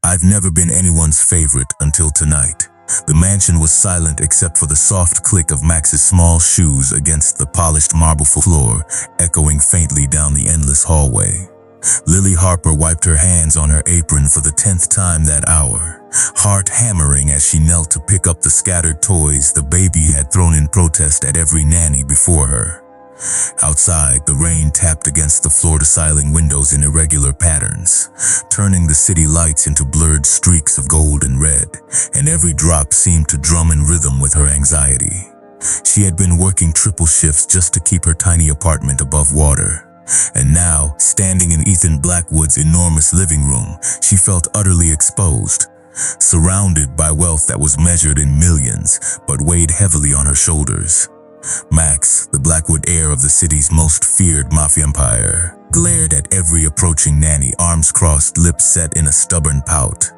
I've never been anyone's favorite until tonight. The mansion was silent except for the soft click of Max's small shoes against the polished marble floor, echoing faintly down the endless hallway. Lily Harper wiped her hands on her apron for the 10th time that hour, heart hammering as she knelt to pick up the scattered toys the baby had thrown in protest at every nanny before her. Outside, the rain tapped against the floor-to-ceiling windows in irregular patterns, turning the city lights into blurred streaks of gold and red, and every drop seemed to drum in rhythm with her anxiety. She had been working triple shifts just to keep her tiny apartment above water. And now, standing in Ethan Blackwood's enormous living room, she felt utterly exposed, surrounded by wealth that was measured in millions, but weighed heavily on her shoulders. Max, the Blackwood heir of the city's most feared mafia empire, glared at every approaching nanny, arms crossed, lips set in a stubborn pout.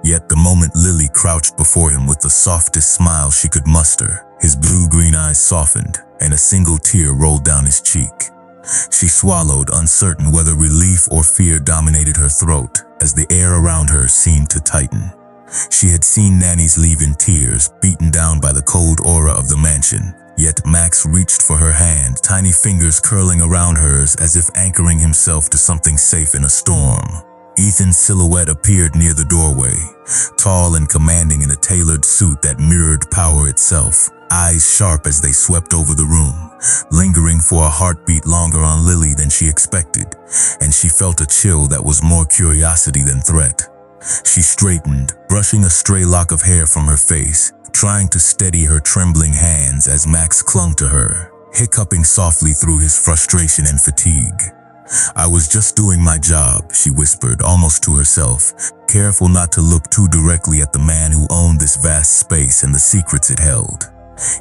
Yet the moment Lily crouched before him with the softest smile she could muster, his blue-green eyes softened, and a single tear rolled down his cheek. She swallowed, uncertain whether relief or fear dominated her throat, as the air around her seemed to tighten. She had seen nannies leave in tears, beaten down by the cold aura of the mansion. Yet Max reached for her hand, tiny fingers curling around hers as if anchoring himself to something safe in a storm. Ethan's silhouette appeared near the doorway, tall and commanding in a tailored suit that mirrored power itself, eyes sharp as they swept over the room, lingering for a heartbeat longer on Lily than she expected, and she felt a chill that was more curiosity than threat. She straightened, brushing a stray lock of hair from her face, trying to steady her trembling hands as Max clung to her, hiccuping softly through his frustration and fatigue. "I was just doing my job," she whispered, almost to herself, careful not to look too directly at the man who owned this vast space and the secrets it held.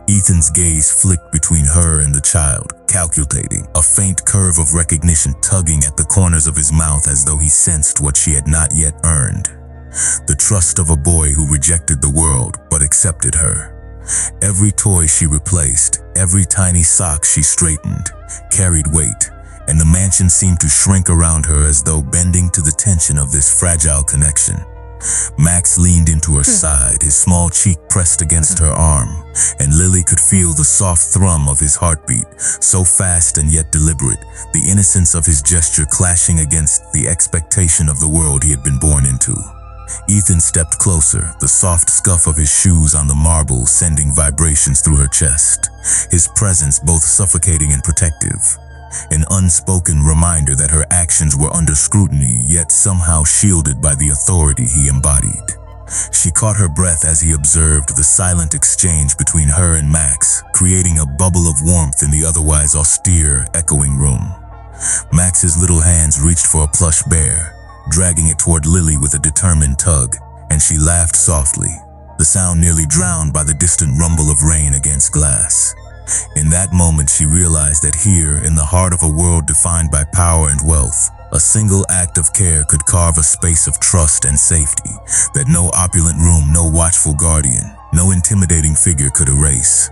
Ethan's gaze flicked between her and the child, calculating, a faint curve of recognition tugging at the corners of his mouth as though he sensed what she had not yet earned. The trust of a boy who rejected the world but accepted her. Every toy she replaced, every tiny sock she straightened, carried weight, and the mansion seemed to shrink around her as though bending to the tension of this fragile connection. Max leaned into her side, his small cheek pressed against her arm, and Lily could feel the soft thrum of his heartbeat, so fast and yet deliberate, the innocence of his gesture clashing against the expectation of the world he had been born into. Ethan stepped closer, the soft scuff of his shoes on the marble sending vibrations through her chest, his presence both suffocating and protective. An unspoken reminder that her actions were under scrutiny, yet somehow shielded by the authority he embodied. She caught her breath as he observed the silent exchange between her and Max, creating a bubble of warmth in the otherwise austere, echoing room. Max's little hands reached for a plush bear, dragging it toward Lily with a determined tug, and she laughed softly, the sound nearly drowned by the distant rumble of rain against glass. In that moment, she realized that here, in the heart of a world defined by power and wealth, a single act of care could carve a space of trust and safety that no opulent room, no watchful guardian, no intimidating figure could erase.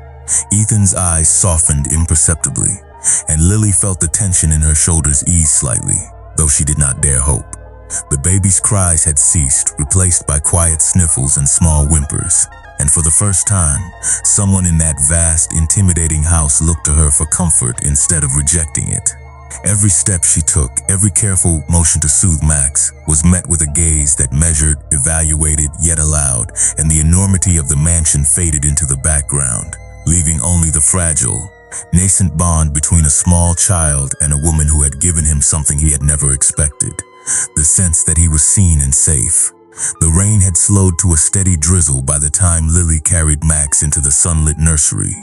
Ethan's eyes softened imperceptibly, and Lily felt the tension in her shoulders ease slightly, though she did not dare hope. The baby's cries had ceased, replaced by quiet sniffles and small whimpers. And for the first time, someone in that vast, intimidating house looked to her for comfort instead of rejecting it. Every step she took, every careful motion to soothe Max, was met with a gaze that measured, evaluated, yet allowed, and the enormity of the mansion faded into the background, leaving only the fragile, nascent bond between a small child and a woman who had given him something he had never expected, the sense that he was seen and safe. The rain had slowed to a steady drizzle by the time Lily carried Max into the sunlit nursery,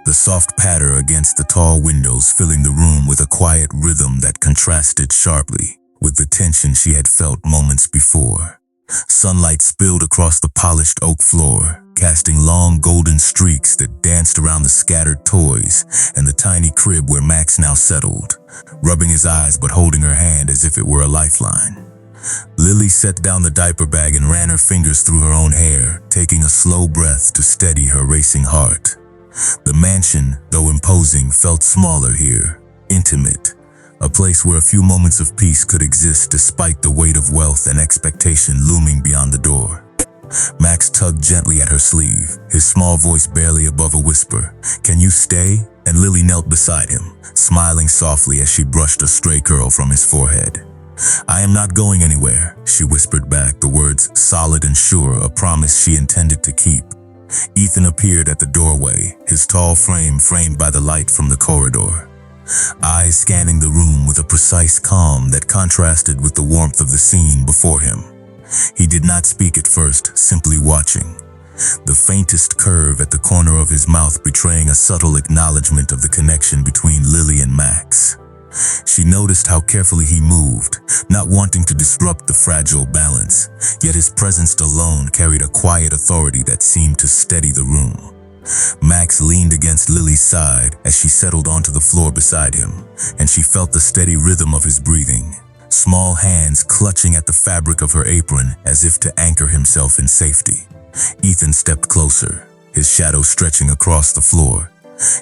the soft patter against the tall windows filling the room with a quiet rhythm that contrasted sharply with the tension she had felt moments before. Sunlight spilled across the polished oak floor, casting long golden streaks that danced around the scattered toys and the tiny crib where Max now settled, rubbing his eyes but holding her hand as if it were a lifeline. Lily set down the diaper bag and ran her fingers through her own hair, taking a slow breath to steady her racing heart. The mansion, though imposing, felt smaller here, intimate, a place where a few moments of peace could exist despite the weight of wealth and expectation looming beyond the door. Max tugged gently at her sleeve, his small voice barely above a whisper. "Can you stay?" And Lily knelt beside him, smiling softly as she brushed a stray curl from his forehead. "I am not going anywhere," she whispered back, the words solid and sure, a promise she intended to keep. Ethan appeared at the doorway, his tall frame framed by the light from the corridor, eyes scanning the room with a precise calm that contrasted with the warmth of the scene before him. He did not speak at first, simply watching, the faintest curve at the corner of his mouth betraying a subtle acknowledgement of the connection between Lily and Max. She noticed how carefully he moved, not wanting to disrupt the fragile balance, yet his presence alone carried a quiet authority that seemed to steady the room. Max leaned against Lily's side as she settled onto the floor beside him, and she felt the steady rhythm of his breathing, small hands clutching at the fabric of her apron as if to anchor himself in safety. Ethan stepped closer, his shadow stretching across the floor.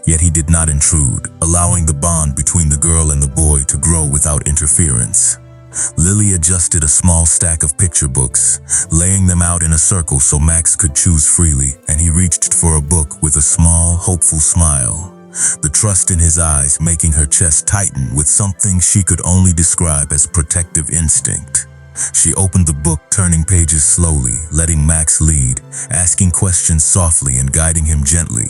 Yet he did not intrude, allowing the bond between the girl and the boy to grow without interference. Lily adjusted a small stack of picture books, laying them out in a circle so Max could choose freely, and he reached for a book with a small, hopeful smile, the trust in his eyes making her chest tighten with something she could only describe as protective instinct. She opened the book, turning pages slowly, letting Max lead, asking questions softly and guiding him gently,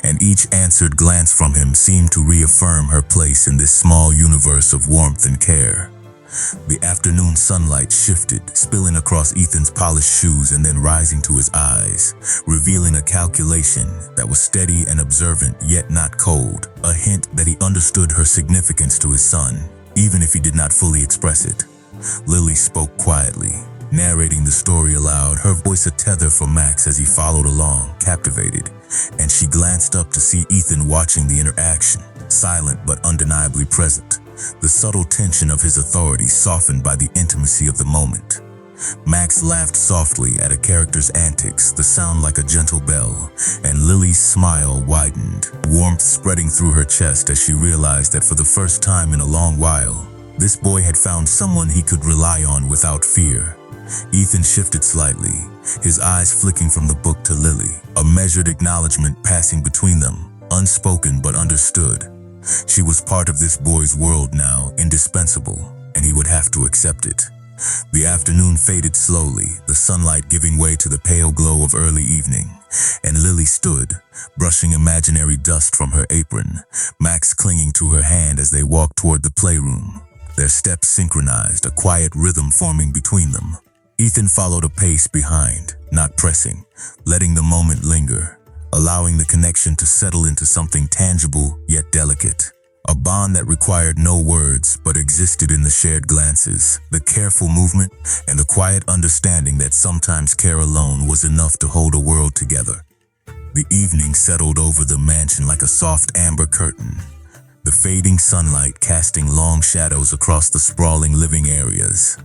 and each answered glance from him seemed to reaffirm her place in this small universe of warmth and care. The afternoon sunlight shifted, spilling across Ethan's polished shoes and then rising to his eyes, revealing a calculation that was steady and observant yet not cold, a hint that he understood her significance to his son, even if he did not fully express it. Lily spoke quietly, narrating the story aloud, her voice a tether for Max as he followed along, captivated, and she glanced up to see Ethan watching the interaction, silent but undeniably present, the subtle tension of his authority softened by the intimacy of the moment. Max laughed softly at a character's antics, the sound like a gentle bell, and Lily's smile widened, warmth spreading through her chest as she realized that for the first time in a long while, this boy had found someone he could rely on without fear. Ethan shifted slightly, his eyes flicking from the book to Lily, a measured acknowledgement passing between them, unspoken but understood. She was part of this boy's world now, indispensable, and he would have to accept it. The afternoon faded slowly, the sunlight giving way to the pale glow of early evening, and Lily stood, brushing imaginary dust from her apron, Max clinging to her hand as they walked toward the playroom. Their steps synchronized, a quiet rhythm forming between them. Ethan followed a pace behind, not pressing, letting the moment linger, allowing the connection to settle into something tangible yet delicate. A bond that required no words but existed in the shared glances, the careful movement, and the quiet understanding that sometimes care alone was enough to hold a world together. The evening settled over the mansion like a soft amber curtain, the fading sunlight casting long shadows across the sprawling living areas.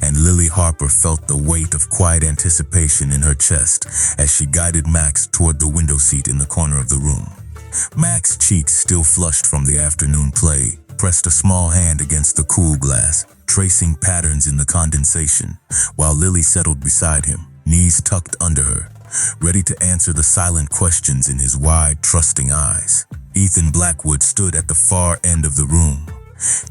And Lily Harper felt the weight of quiet anticipation in her chest as she guided Max toward the window seat in the corner of the room. Max's cheeks, still flushed from the afternoon play, pressed a small hand against the cool glass, tracing patterns in the condensation, while Lily settled beside him, knees tucked under her, ready to answer the silent questions in his wide, trusting eyes. Ethan Blackwood stood at the far end of the room,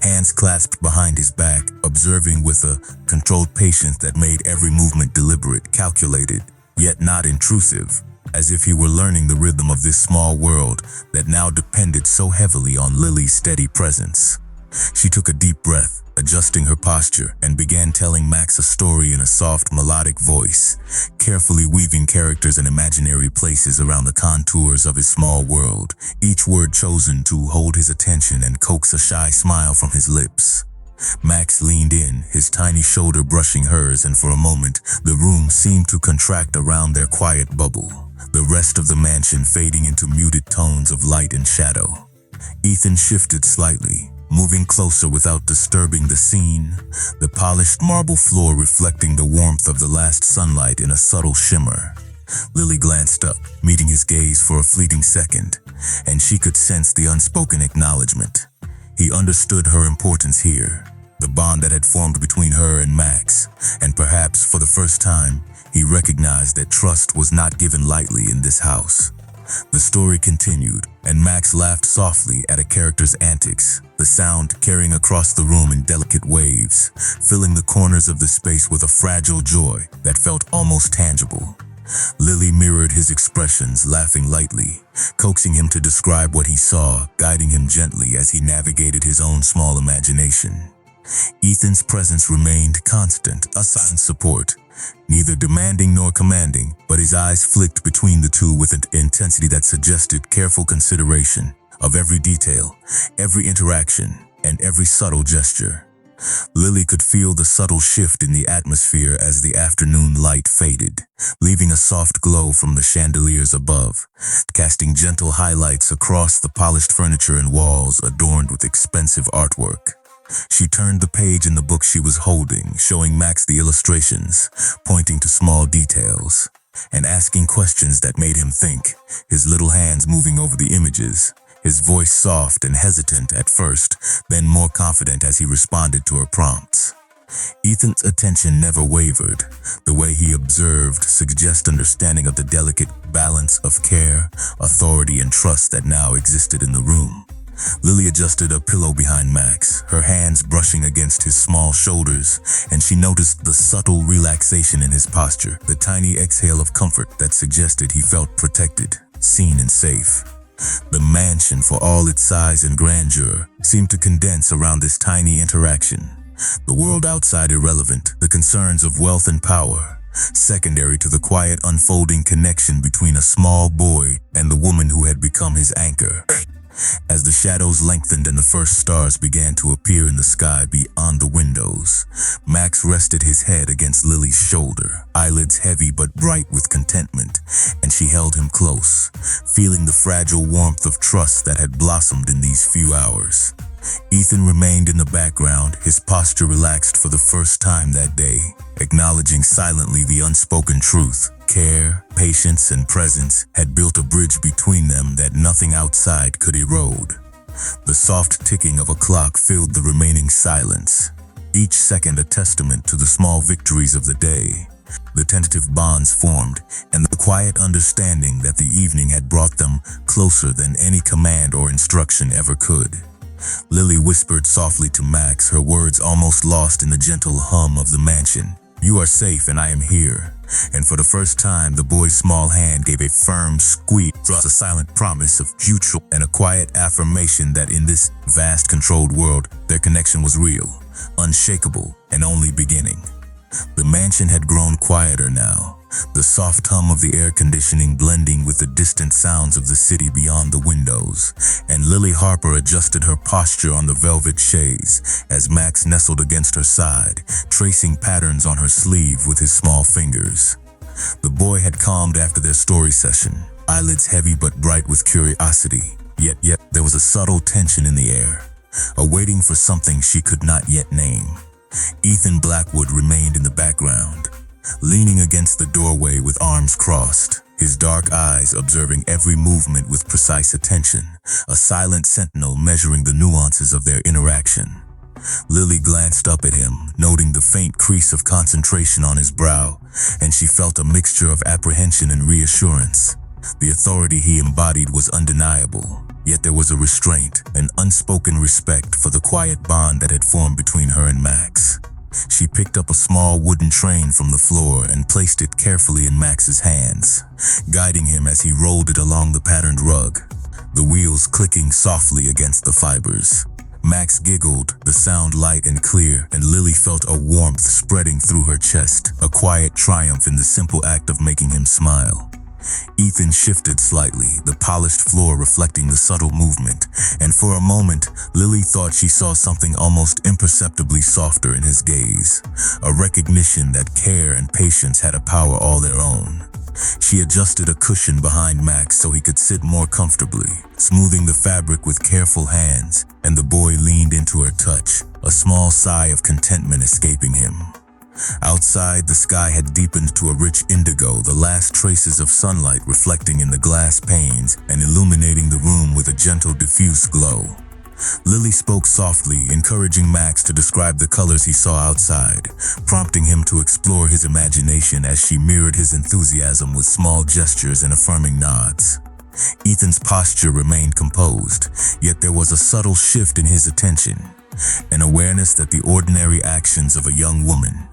hands clasped behind his back, observing with a controlled patience that made every movement deliberate, calculated, yet not intrusive, as if he were learning the rhythm of this small world that now depended so heavily on Lily's steady presence. She took a deep breath, adjusting her posture, and began telling Max a story in a soft, melodic voice, carefully weaving characters and imaginary places around the contours of his small world, each word chosen to hold his attention and coax a shy smile from his lips. Max leaned in, his tiny shoulder brushing hers, and for a moment, the room seemed to contract around their quiet bubble, the rest of the mansion fading into muted tones of light and shadow. Ethan shifted slightly, moving closer without disturbing the scene, the polished marble floor reflecting the warmth of the last sunlight in a subtle shimmer. Lily glanced up, meeting his gaze for a fleeting second, and she could sense the unspoken acknowledgement. He understood her importance here, the bond that had formed between her and Max, and perhaps for the first time, he recognized that trust was not given lightly in this house. The story continued, and Max laughed softly at a character's antics, the sound carrying across the room in delicate waves, filling the corners of the space with a fragile joy that felt almost tangible. Lily mirrored his expressions, laughing lightly, coaxing him to describe what he saw, guiding him gently as he navigated his own small imagination. Ethan's presence remained constant, a silent support, neither demanding nor commanding, but his eyes flicked between the two with an intensity that suggested careful consideration of every detail, every interaction, and every subtle gesture. Lily could feel the subtle shift in the atmosphere as the afternoon light faded, leaving a soft glow from the chandeliers above, casting gentle highlights across the polished furniture and walls adorned with expensive artwork. She turned the page in the book she was holding, showing Max the illustrations, pointing to small details, and asking questions that made him think, his little hands moving over the images, his voice soft and hesitant at first, then more confident as he responded to her prompts. Ethan's attention never wavered. The way he observed suggests understanding of the delicate balance of care, authority, and trust that now existed in the room. Lily adjusted a pillow behind Max, her hands brushing against his small shoulders, and she noticed the subtle relaxation in his posture, the tiny exhale of comfort that suggested he felt protected, seen, and safe. The mansion, for all its size and grandeur, seemed to condense around this tiny interaction. The world outside irrelevant, the concerns of wealth and power, secondary to the quiet unfolding connection between a small boy and the woman who had become his anchor. As the shadows lengthened and the first stars began to appear in the sky beyond the windows, Max rested his head against Lily's shoulder, eyelids heavy but bright with contentment, and she held him close, feeling the fragile warmth of trust that had blossomed in these few hours. Ethan remained in the background, his posture relaxed for the first time that day, acknowledging silently the unspoken truth. Care, patience, and presence had built a bridge between them that nothing outside could erode. The soft ticking of a clock filled the remaining silence, each second a testament to the small victories of the day, the tentative bonds formed, and the quiet understanding that the evening had brought them closer than any command or instruction ever could. Lily whispered softly to Max, her words almost lost in the gentle hum of the mansion. "You are safe and I am here." And for the first time, the boy's small hand gave a firm squeeze, a silent promise of mutual and a quiet affirmation that in this vast controlled world, their connection was real, unshakable, and only beginning. The mansion had grown quieter now, the soft hum of the air conditioning blending with the distant sounds of the city beyond the windows, and Lily Harper adjusted her posture on the velvet chaise as Max nestled against her side, tracing patterns on her sleeve with his small fingers. The boy had calmed after their story session, eyelids heavy but bright with curiosity, yet there was a subtle tension in the air, awaiting for something she could not yet name. Ethan Blackwood remained in the background, leaning against the doorway with arms crossed, his dark eyes observing every movement with precise attention, a silent sentinel measuring the nuances of their interaction. Lily glanced up at him, noting the faint crease of concentration on his brow, and she felt a mixture of apprehension and reassurance. The authority he embodied was undeniable, yet there was a restraint, an unspoken respect for the quiet bond that had formed between her and Max. She picked up a small wooden train from the floor and placed it carefully in Max's hands, guiding him as he rolled it along the patterned rug, the wheels clicking softly against the fibers. Max giggled, the sound light and clear, and Lily felt a warmth spreading through her chest, a quiet triumph in the simple act of making him smile. Ethan shifted slightly, the polished floor reflecting the subtle movement, and for a moment, Lily thought she saw something almost imperceptibly softer in his gaze, a recognition that care and patience had a power all their own. She adjusted a cushion behind Max so he could sit more comfortably, smoothing the fabric with careful hands, and the boy leaned into her touch, a small sigh of contentment escaping him. Outside, the sky had deepened to a rich indigo, the last traces of sunlight reflecting in the glass panes and illuminating the room with a gentle diffuse glow. Lily spoke softly, encouraging Max to describe the colors he saw outside, prompting him to explore his imagination as she mirrored his enthusiasm with small gestures and affirming nods. Ethan's posture remained composed, yet there was a subtle shift in his attention, an awareness that the ordinary actions of a young woman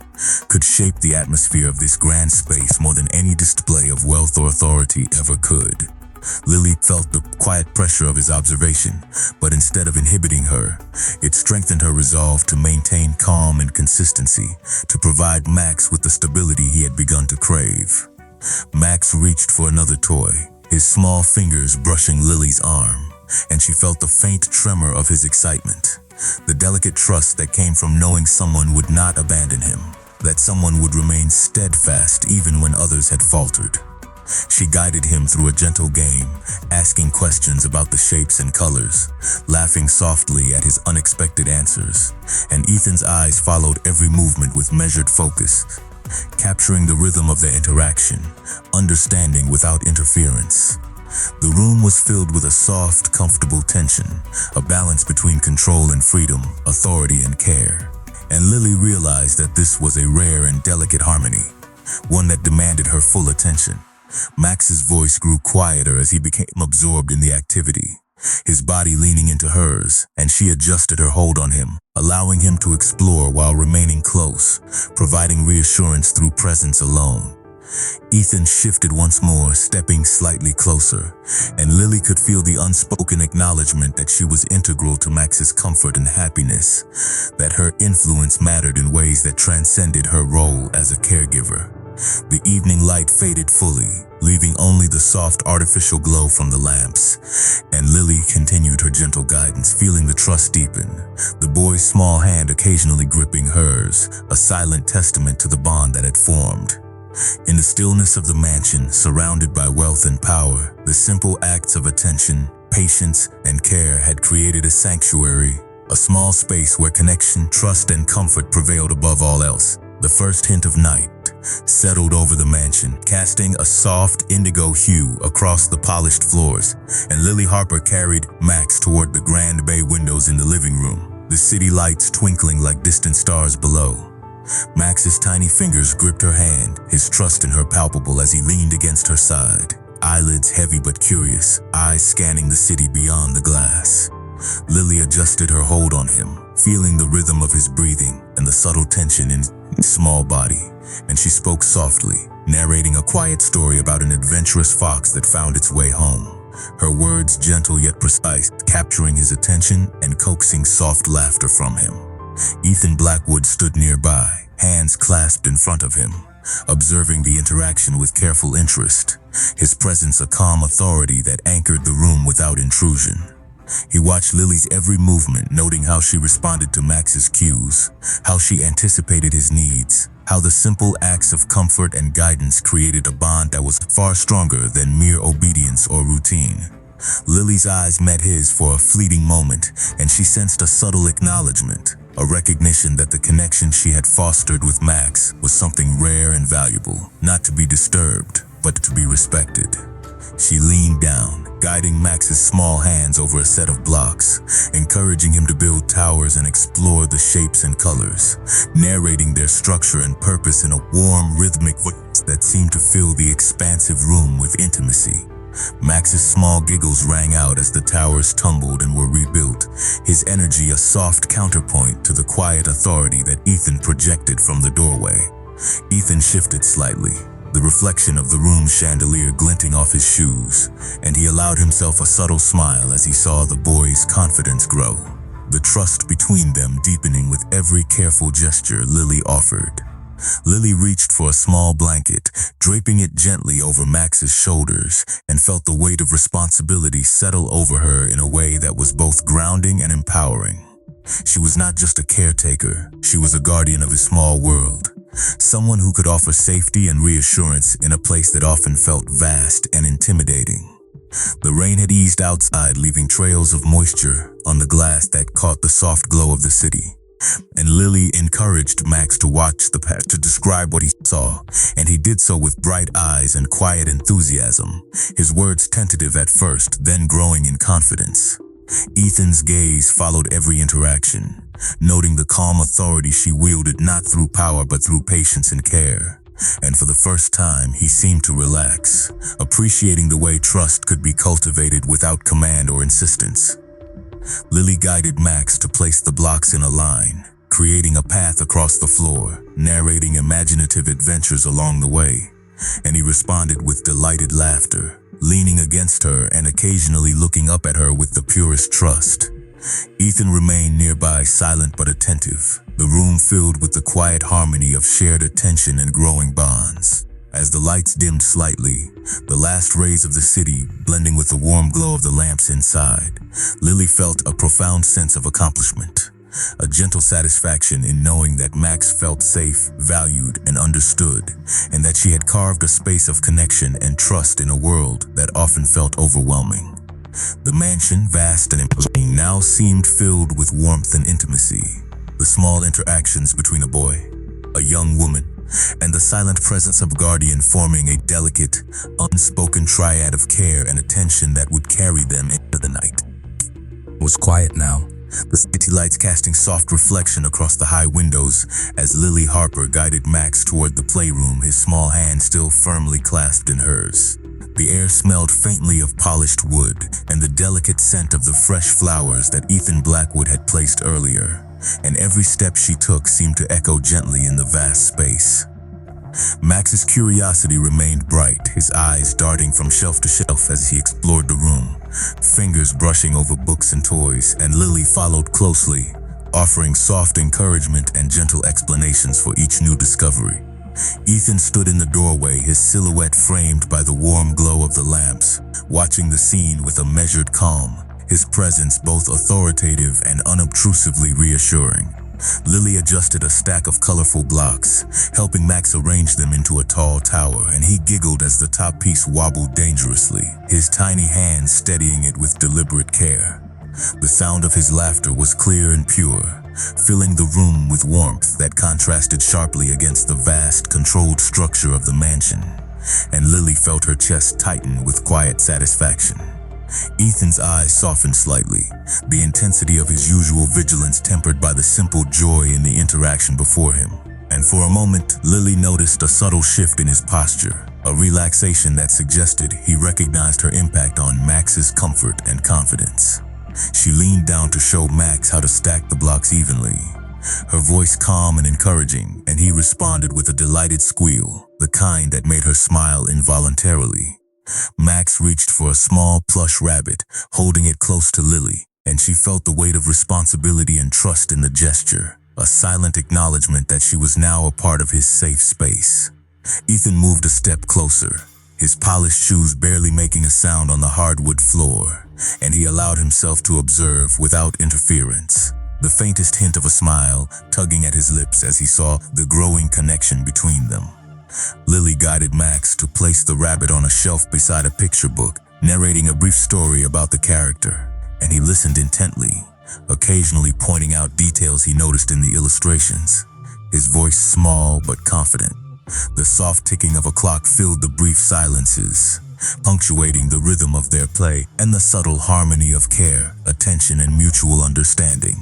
could shape the atmosphere of this grand space more than any display of wealth or authority ever could. Lily felt the quiet pressure of his observation, but instead of inhibiting her, it strengthened her resolve to maintain calm and consistency, to provide Max with the stability he had begun to crave. Max reached for another toy, his small fingers brushing Lily's arm, and she felt the faint tremor of his excitement, the delicate trust that came from knowing someone would not abandon him, that someone would remain steadfast even when others had faltered. She guided him through a gentle game, asking questions about the shapes and colors, laughing softly at his unexpected answers, and Ethan's eyes followed every movement with measured focus, capturing the rhythm of their interaction, understanding without interference. The room was filled with a soft, comfortable tension, a balance between control and freedom, authority and care. And Lily realized that this was a rare and delicate harmony, one that demanded her full attention. Max's voice grew quieter as he became absorbed in the activity, his body leaning into hers, and she adjusted her hold on him, allowing him to explore while remaining close, providing reassurance through presence alone. Ethan shifted once more, stepping slightly closer, and Lily could feel the unspoken acknowledgement that she was integral to Max's comfort and happiness, that her influence mattered in ways that transcended her role as a caregiver. The evening light faded fully, leaving only the soft artificial glow from the lamps, and Lily continued her gentle guidance, feeling the trust deepen, the boy's small hand occasionally gripping hers, a silent testament to the bond that had formed. In the stillness of the mansion, surrounded by wealth and power, the simple acts of attention, patience, and care had created a sanctuary, a small space where connection, trust, and comfort prevailed above all else. The first hint of night settled over the mansion, casting a soft indigo hue across the polished floors, and Lily Harper carried Max toward the grand bay windows in the living room, the city lights twinkling like distant stars below. Max's tiny fingers gripped her hand, his trust in her palpable as he leaned against her side, eyelids heavy but curious, eyes scanning the city beyond the glass. Lily adjusted her hold on him, feeling the rhythm of his breathing and the subtle tension in his small body, and she spoke softly, narrating a quiet story about an adventurous fox that found its way home, her words gentle yet precise, capturing his attention and coaxing soft laughter from him. Ethan Blackwood stood nearby, hands clasped in front of him, observing the interaction with careful interest, his presence a calm authority that anchored the room without intrusion. He watched Lily's every movement, noting how she responded to Max's cues, how she anticipated his needs, how the simple acts of comfort and guidance created a bond that was far stronger than mere obedience or routine. Lily's eyes met his for a fleeting moment, and she sensed a subtle acknowledgement, a recognition that the connection she had fostered with Max was something rare and valuable, not to be disturbed, but to be respected. She leaned down, guiding Max's small hands over a set of blocks, encouraging him to build towers and explore the shapes and colors, narrating their structure and purpose in a warm, rhythmic voice that seemed to fill the expansive room with intimacy. Max's small giggles rang out as the towers tumbled and were rebuilt, his energy a soft counterpoint to the quiet authority that Ethan projected from the doorway. Ethan shifted slightly, the reflection of the room's chandelier glinting off his shoes, and he allowed himself a subtle smile as he saw the boy's confidence grow, the trust between them deepening with every careful gesture Lily offered. Lily reached for a small blanket, draping it gently over Max's shoulders, and felt the weight of responsibility settle over her in a way that was both grounding and empowering. She was not just a caretaker, she was a guardian of his small world. Someone who could offer safety and reassurance in a place that often felt vast and intimidating. The rain had eased outside, leaving trails of moisture on the glass that caught the soft glow of the city. And Lily encouraged Max to watch the path to describe what he saw, and he did so with bright eyes and quiet enthusiasm, his words tentative at first, then growing in confidence. Ethan's gaze followed every interaction, noting the calm authority she wielded not through power but through patience and care. And for the first time, he seemed to relax, appreciating the way trust could be cultivated without command or insistence. Lily guided Max to place the blocks in a line, creating a path across the floor, narrating imaginative adventures along the way, and he responded with delighted laughter, leaning against her and occasionally looking up at her with the purest trust. Ethan remained nearby, silent but attentive, the room filled with the quiet harmony of shared attention and growing bonds. As the lights dimmed slightly, the last rays of the city blending with the warm glow of the lamps inside, Lily felt a profound sense of accomplishment, a gentle satisfaction in knowing that Max felt safe, valued, and understood, and that she had carved a space of connection and trust in a world that often felt overwhelming. The mansion, vast and imposing, now seemed filled with warmth and intimacy. The small interactions between a boy, a young woman, and the silent presence of a guardian forming a delicate, unspoken triad of care and attention that would carry them into the night. It was quiet now, the city lights casting soft reflection across the high windows as Lily Harper guided Max toward the playroom, his small hand still firmly clasped in hers. The air smelled faintly of polished wood and the delicate scent of the fresh flowers that Ethan Blackwood had placed earlier, and every step she took seemed to echo gently in the vast space. Max's curiosity remained bright, his eyes darting from shelf to shelf as he explored the room, fingers brushing over books and toys, and Lily followed closely, offering soft encouragement and gentle explanations for each new discovery. Ethan stood in the doorway, his silhouette framed by the warm glow of the lamps, watching the scene with a measured calm, his presence both authoritative and unobtrusively reassuring. Lily adjusted a stack of colorful blocks, helping Max arrange them into a tall tower, and he giggled as the top piece wobbled dangerously, his tiny hands steadying it with deliberate care. The sound of his laughter was clear and pure, filling the room with warmth that contrasted sharply against the vast, controlled structure of the mansion, and Lily felt her chest tighten with quiet satisfaction. Ethan's eyes softened slightly, the intensity of his usual vigilance tempered by the simple joy in the interaction before him. And for a moment, Lily noticed a subtle shift in his posture, a relaxation that suggested he recognized her impact on Max's comfort and confidence. She leaned down to show Max how to stack the blocks evenly, her voice calm and encouraging, and he responded with a delighted squeal, the kind that made her smile involuntarily. Max reached for a small plush rabbit, holding it close to Lily, and she felt the weight of responsibility and trust in the gesture, a silent acknowledgement that she was now a part of his safe space. Ethan moved a step closer, his polished shoes barely making a sound on the hardwood floor, and he allowed himself to observe without interference, the faintest hint of a smile tugging at his lips as he saw the growing connection between them. Lily guided Max to place the rabbit on a shelf beside a picture book, narrating a brief story about the character, and he listened intently, occasionally pointing out details he noticed in the illustrations, his voice small but confident. The soft ticking of a clock filled the brief silences, punctuating the rhythm of their play and the subtle harmony of care, attention, and mutual understanding.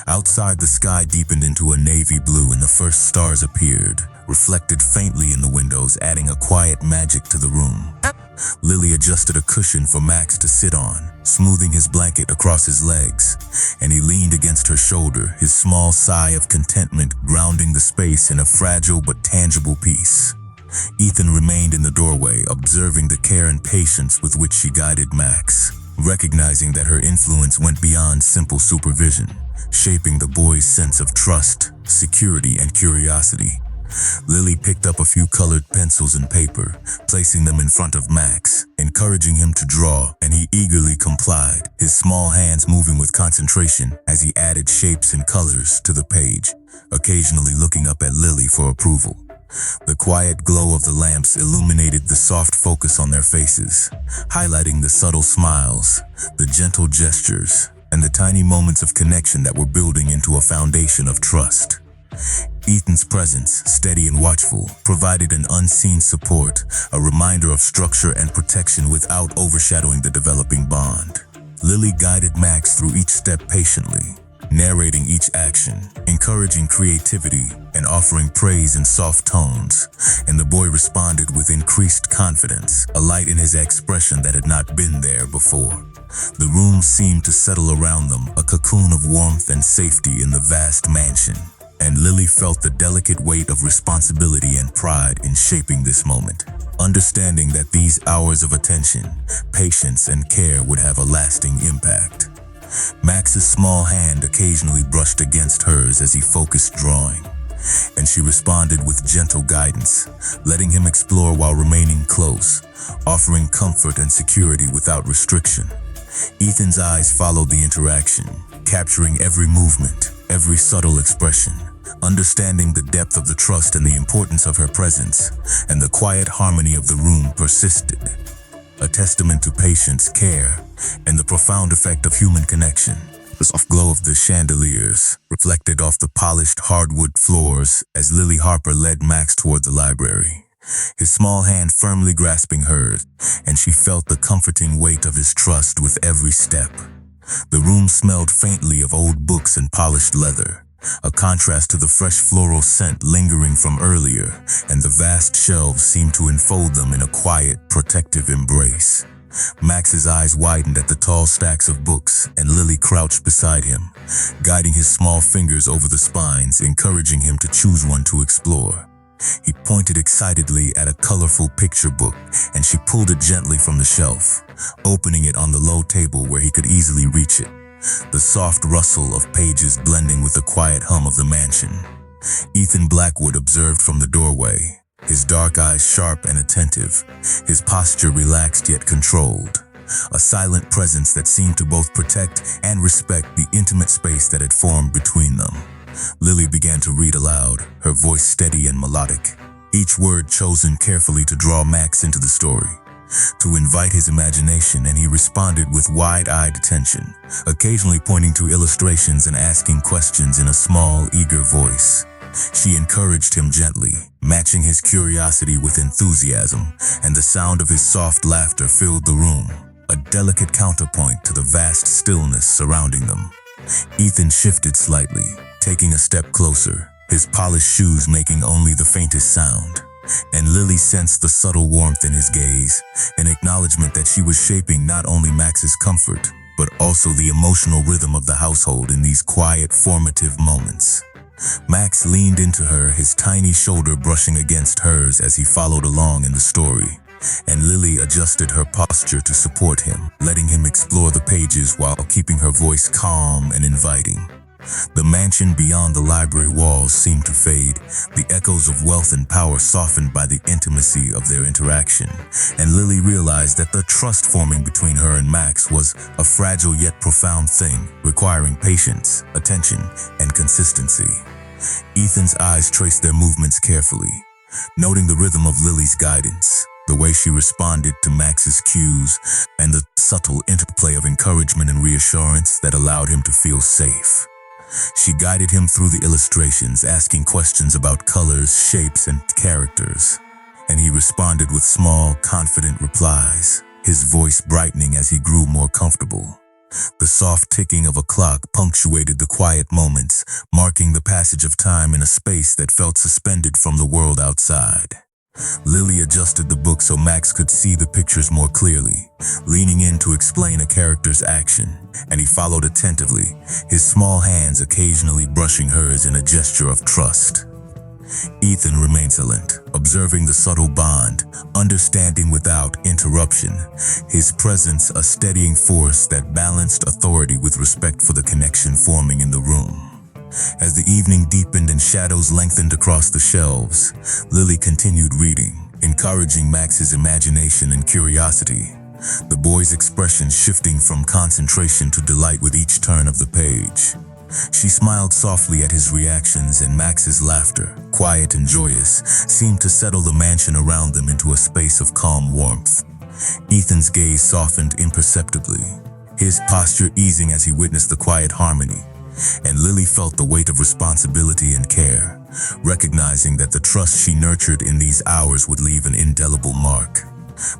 Outside, the sky deepened into a navy blue and the first stars appeared, reflected faintly in the windows, adding a quiet magic to the room. Lily adjusted a cushion for Max to sit on, smoothing his blanket across his legs, and he leaned against her shoulder, his small sigh of contentment grounding the space in a fragile but tangible peace. Ethan remained in the doorway, observing the care and patience with which she guided Max, recognizing that her influence went beyond simple supervision, shaping the boy's sense of trust, security, and curiosity. Lily picked up a few colored pencils and paper, placing them in front of Max, encouraging him to draw, and he eagerly complied, his small hands moving with concentration as he added shapes and colors to the page, occasionally looking up at Lily for approval. The quiet glow of the lamps illuminated the soft focus on their faces, highlighting the subtle smiles, the gentle gestures, and the tiny moments of connection that were building into a foundation of trust. Ethan's presence, steady and watchful, provided an unseen support, a reminder of structure and protection without overshadowing the developing bond. Lily guided Max through each step patiently, narrating each action, encouraging creativity, and offering praise in soft tones, and the boy responded with increased confidence, a light in his expression that had not been there before. The room seemed to settle around them, a cocoon of warmth and safety in the vast mansion, and Lily felt the delicate weight of responsibility and pride in shaping this moment, understanding that these hours of attention, patience, and care would have a lasting impact. Max's small hand occasionally brushed against hers as he focused drawing, and she responded with gentle guidance, letting him explore while remaining close, offering comfort and security without restriction. Ethan's eyes followed the interaction, capturing every movement, every subtle expression, understanding the depth of the trust and the importance of her presence, and the quiet harmony of the room persisted, a testament to patience, care, and the profound effect of human connection. The soft glow of the chandeliers reflected off the polished hardwood floors as Lily Harper led Max toward the library, his small hand firmly grasping hers, and she felt the comforting weight of his trust with every step. The room smelled faintly of old books and polished leather, a contrast to the fresh floral scent lingering from earlier, and the vast shelves seemed to enfold them in a quiet, protective embrace. Max's eyes widened at the tall stacks of books, and Lily crouched beside him, guiding his small fingers over the spines, encouraging him to choose one to explore. He pointed excitedly at a colorful picture book, and she pulled it gently from the shelf, opening it on the low table where he could easily reach it, the soft rustle of pages blending with the quiet hum of the mansion. Ethan Blackwood observed from the doorway, his dark eyes sharp and attentive, his posture relaxed yet controlled, a silent presence that seemed to both protect and respect the intimate space that had formed between them. Lily began to read aloud, her voice steady and melodic, each word chosen carefully to draw Max into the story, to invite his imagination, and he responded with wide-eyed attention, occasionally pointing to illustrations and asking questions in a small, eager voice. She encouraged him gently, matching his curiosity with enthusiasm, and the sound of his soft laughter filled the room, a delicate counterpoint to the vast stillness surrounding them. Ethan shifted slightly, taking a step closer, his polished shoes making only the faintest sound, and Lily sensed the subtle warmth in his gaze, an acknowledgement that she was shaping not only Max's comfort, but also the emotional rhythm of the household in these quiet, formative moments. Max leaned into her, his tiny shoulder brushing against hers as he followed along in the story, and Lily adjusted her posture to support him, letting him explore the pages while keeping her voice calm and inviting. The mansion beyond the library walls seemed to fade, the echoes of wealth and power softened by the intimacy of their interaction, and Lily realized that the trust forming between her and Max was a fragile yet profound thing, requiring patience, attention, and consistency. Ethan's eyes traced their movements carefully, noting the rhythm of Lily's guidance, the way she responded to Max's cues, and the subtle interplay of encouragement and reassurance that allowed him to feel safe. She guided him through the illustrations, asking questions about colors, shapes, and characters, and he responded with small, confident replies, his voice brightening as he grew more comfortable. The soft ticking of a clock punctuated the quiet moments, marking the passage of time in a space that felt suspended from the world outside. Lily adjusted the book so Max could see the pictures more clearly, leaning in to explain a character's action, and he followed attentively, his small hands occasionally brushing hers in a gesture of trust. Ethan remained silent, observing the subtle bond, understanding without interruption, his presence a steadying force that balanced authority with respect for the connection forming in the room. As the evening deepened and shadows lengthened across the shelves, Lily continued reading, encouraging Max's imagination and curiosity, the boy's expression shifting from concentration to delight with each turn of the page. She smiled softly at his reactions, and Max's laughter, quiet and joyous, seemed to settle the mansion around them into a space of calm warmth. Ethan's gaze softened imperceptibly, his posture easing as he witnessed the quiet harmony, and Lily felt the weight of responsibility and care, recognizing that the trust she nurtured in these hours would leave an indelible mark.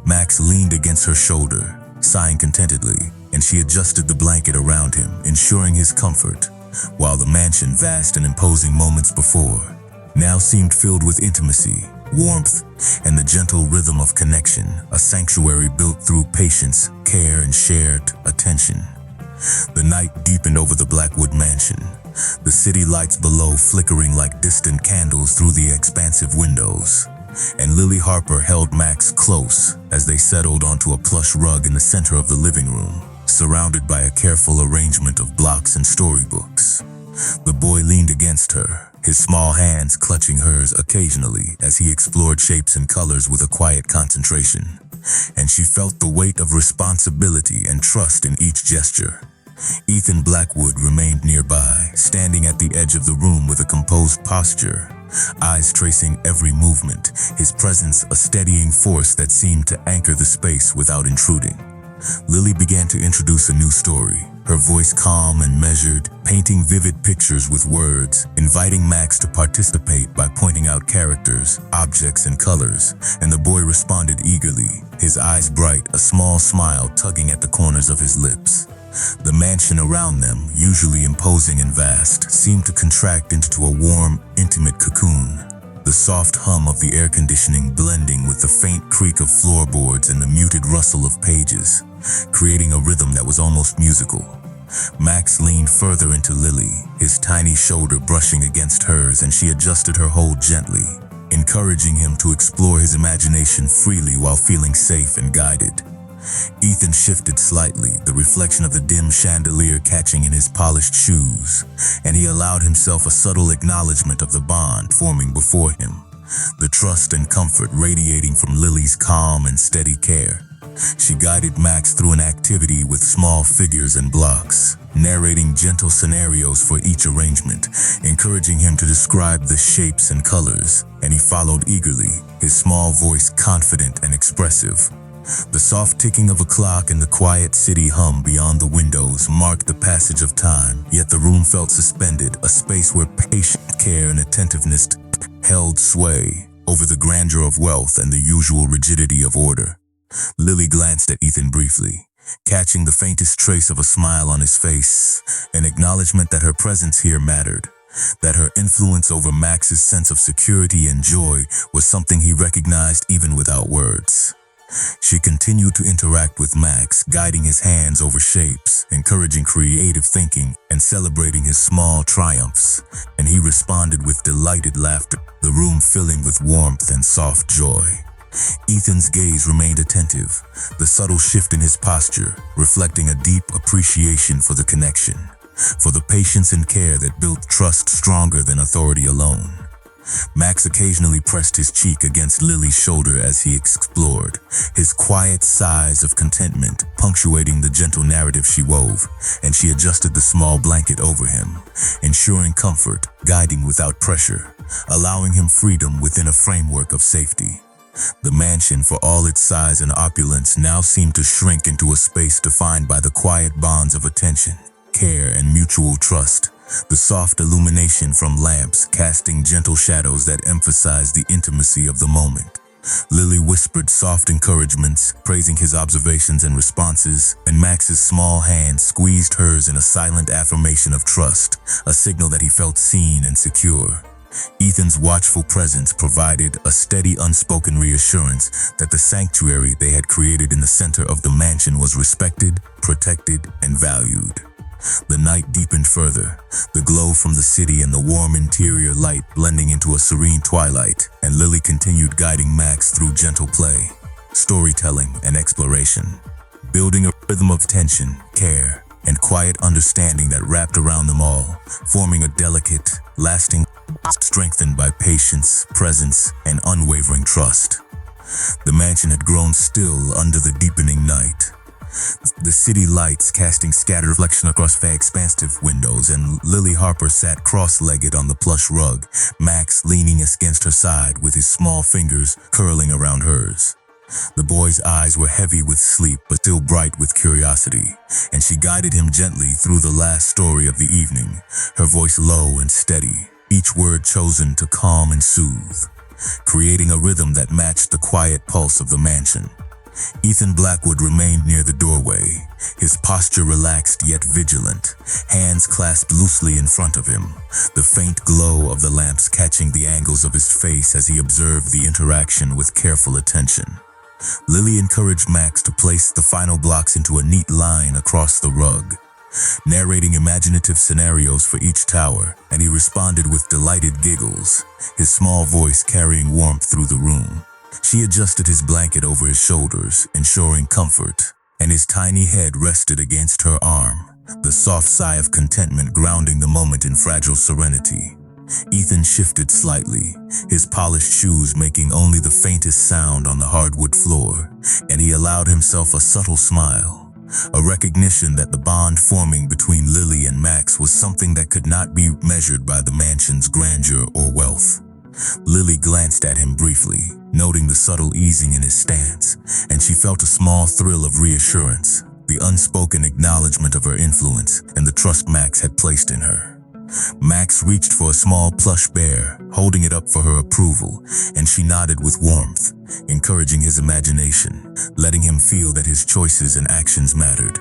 Max leaned against her shoulder, sighing contentedly, and she adjusted the blanket around him, ensuring his comfort, while the mansion, vast and imposing moments before, now seemed filled with intimacy, warmth, and the gentle rhythm of connection, a sanctuary built through patience, care, and shared attention. The night deepened over the Blackwood mansion, the city lights below flickering like distant candles through the expansive windows, and Lily Harper held Max close as they settled onto a plush rug in the center of the living room, surrounded by a careful arrangement of blocks and storybooks. The boy leaned against her, his small hands clutching hers occasionally as he explored shapes and colors with a quiet concentration, and she felt the weight of responsibility and trust in each gesture. Ethan Blackwood remained nearby, standing at the edge of the room with a composed posture, eyes tracing every movement, his presence a steadying force that seemed to anchor the space without intruding. Lily began to introduce a new story, her voice calm and measured, painting vivid pictures with words, inviting Max to participate by pointing out characters, objects, and colors, and the boy responded eagerly, his eyes bright, a small smile tugging at the corners of his lips. The mansion around them, usually imposing and vast, seemed to contract into a warm, intimate cocoon, the soft hum of the air conditioning blending with the faint creak of floorboards and the muted rustle of pages, creating a rhythm that was almost musical. Max leaned further into Lily, his tiny shoulder brushing against hers, and she adjusted her hold gently, encouraging him to explore his imagination freely while feeling safe and guided. Ethan shifted slightly, the reflection of the dim chandelier catching in his polished shoes, and he allowed himself a subtle acknowledgement of the bond forming before him, the trust and comfort radiating from Lily's calm and steady care. She guided Max through an activity with small figures and blocks, narrating gentle scenarios for each arrangement, encouraging him to describe the shapes and colors, and he followed eagerly, his small voice confident and expressive. The soft ticking of a clock and the quiet city hum beyond the windows marked the passage of time, yet the room felt suspended, a space where patient care and attentiveness held sway over the grandeur of wealth and the usual rigidity of order. Lily glanced at Ethan briefly, catching the faintest trace of a smile on his face, an acknowledgement that her presence here mattered, that her influence over Max's sense of security and joy was something he recognized even without words. She continued to interact with Max, guiding his hands over shapes, encouraging creative thinking, and celebrating his small triumphs, and he responded with delighted laughter, the room filling with warmth and soft joy. Ethan's gaze remained attentive, the subtle shift in his posture reflecting a deep appreciation for the connection, for the patience and care that built trust stronger than authority alone. Max occasionally pressed his cheek against Lily's shoulder as he explored, his quiet sighs of contentment punctuating the gentle narrative she wove, and she adjusted the small blanket over him, ensuring comfort, guiding without pressure, allowing him freedom within a framework of safety. The mansion, for all its size and opulence, now seemed to shrink into a space defined by the quiet bonds of attention, care, and mutual trust. The soft illumination from lamps casting gentle shadows that emphasized the intimacy of the moment. Lily whispered soft encouragements, praising his observations and responses, and Max's small hand squeezed hers in a silent affirmation of trust, a signal that he felt seen and secure. Ethan's watchful presence provided a steady, unspoken reassurance that the sanctuary they had created in the center of the mansion was respected, protected, and valued. The night deepened further, the glow from the city and the warm interior light blending into a serene twilight, and Lily continued guiding Max through gentle play, storytelling, and exploration, building a rhythm of tension, care, and quiet understanding that wrapped around them all, forming a delicate, lasting strengthened by patience, presence, and unwavering trust. The mansion had grown still under the deepening night, the city lights casting scattered reflection across the expansive windows, and Lily Harper sat cross-legged on the plush rug, Max leaning against her side with his small fingers curling around hers. The boy's eyes were heavy with sleep but still bright with curiosity, and she guided him gently through the last story of the evening, her voice low and steady, each word chosen to calm and soothe, creating a rhythm that matched the quiet pulse of the mansion. Ethan Blackwood remained near the doorway, his posture relaxed yet vigilant, hands clasped loosely in front of him, the faint glow of the lamps catching the angles of his face as he observed the interaction with careful attention. Lily encouraged Max to place the final blocks into a neat line across the rug, narrating imaginative scenarios for each tower, and he responded with delighted giggles, his small voice carrying warmth through the room. She adjusted his blanket over his shoulders, ensuring comfort, and his tiny head rested against her arm, the soft sigh of contentment grounding the moment in fragile serenity. Ethan shifted slightly, his polished shoes making only the faintest sound on the hardwood floor, and he allowed himself a subtle smile, a recognition that the bond forming between Lily and Max was something that could not be measured by the mansion's grandeur or wealth. Lily glanced at him briefly, noting the subtle easing in his stance, and she felt a small thrill of reassurance, the unspoken acknowledgement of her influence and the trust Max had placed in her. Max reached for a small plush bear, holding it up for her approval, and she nodded with warmth, encouraging his imagination, letting him feel that his choices and actions mattered.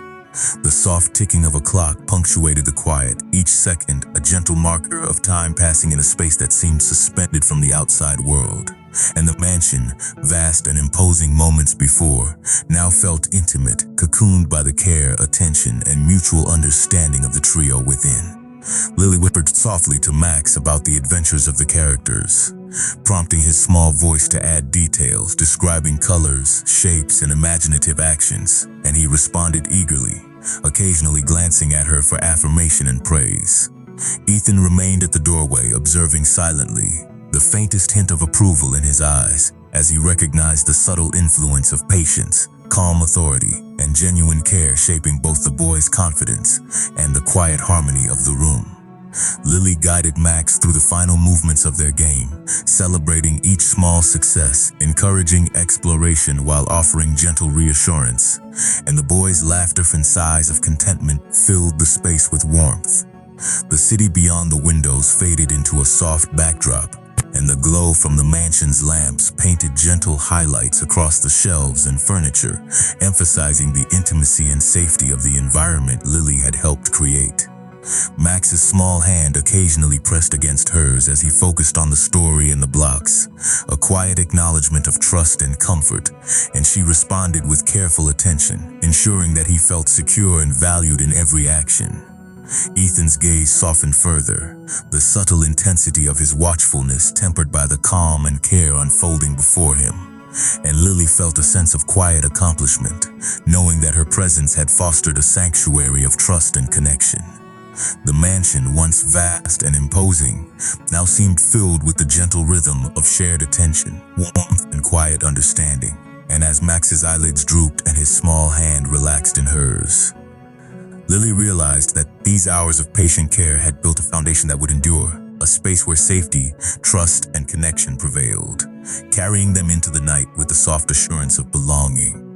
The soft ticking of a clock punctuated the quiet, each second a gentle marker of time passing in a space that seemed suspended from the outside world. And the mansion, vast and imposing moments before, now felt intimate, cocooned by the care, attention, and mutual understanding of the trio within. Lily whispered softly to Max about the adventures of the characters, prompting his small voice to add details, describing colors, shapes, and imaginative actions, and he responded eagerly, occasionally glancing at her for affirmation and praise. Ethan remained at the doorway, observing silently, the faintest hint of approval in his eyes, as he recognized the subtle influence of patience, calm authority, and genuine care shaping both the boys' confidence and the quiet harmony of the room. Lily guided Max through the final movements of their game, celebrating each small success, encouraging exploration while offering gentle reassurance, and the boys' laughter and sighs of contentment filled the space with warmth. The city beyond the windows faded into a soft backdrop, and the glow from the mansion's lamps painted gentle highlights across the shelves and furniture, emphasizing the intimacy and safety of the environment Lily had helped create. Max's small hand occasionally pressed against hers as he focused on the story and the blocks, a quiet acknowledgement of trust and comfort, and she responded with careful attention, ensuring that he felt secure and valued in every action. Ethan's gaze softened further, the subtle intensity of his watchfulness tempered by the calm and care unfolding before him. And Lily felt a sense of quiet accomplishment, knowing that her presence had fostered a sanctuary of trust and connection. The mansion, once vast and imposing, now seemed filled with the gentle rhythm of shared attention, warmth, and quiet understanding. And as Max's eyelids drooped and his small hand relaxed in hers, Lily realized that these hours of patient care had built a foundation that would endure, a space where safety, trust, and connection prevailed, carrying them into the night with the soft assurance of belonging.